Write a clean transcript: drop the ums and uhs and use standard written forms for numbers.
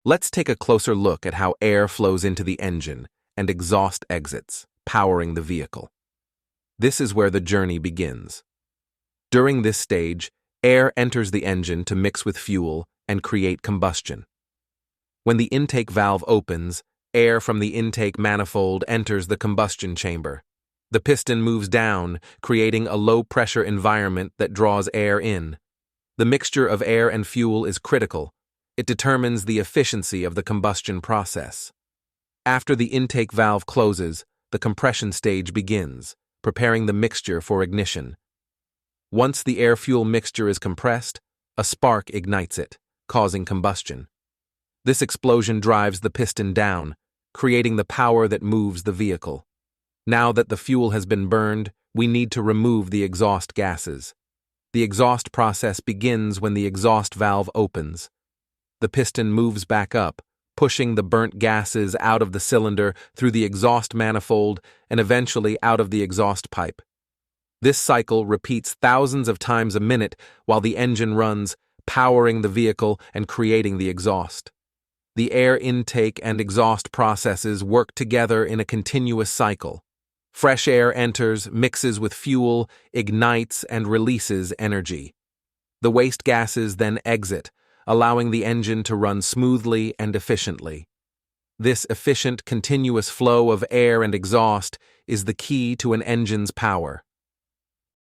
Let's take a closer look at how air flows into the engine and exhaust exits, powering the vehicle. This is where the journey begins. During this stage, air enters the engine to mix with fuel and create combustion. When the intake valve opens, air from the intake manifold enters the combustion chamber. The piston moves down, creating a low-pressure environment that draws air in. The mixture of air and fuel is critical. It determines the efficiency of the combustion process. After the intake valve closes, the compression stage begins, preparing the mixture for ignition. Once the air-fuel mixture is compressed, a spark ignites it, causing combustion. This explosion drives the piston down, creating the power that moves the vehicle. Now that the fuel has been burned, we need to remove the exhaust gases. The exhaust process begins when the exhaust valve opens. The piston moves back up, pushing the burnt gases out of the cylinder through the exhaust manifold and eventually out of the exhaust pipe. This cycle repeats thousands of times a minute while the engine runs, powering the vehicle and creating the exhaust. The air intake and exhaust processes work together in a continuous cycle. Fresh air enters, mixes with fuel, ignites, and releases energy. The waste gases then exit, allowing the engine to run smoothly and efficiently. This efficient, continuous flow of air and exhaust is the key to an engine's power.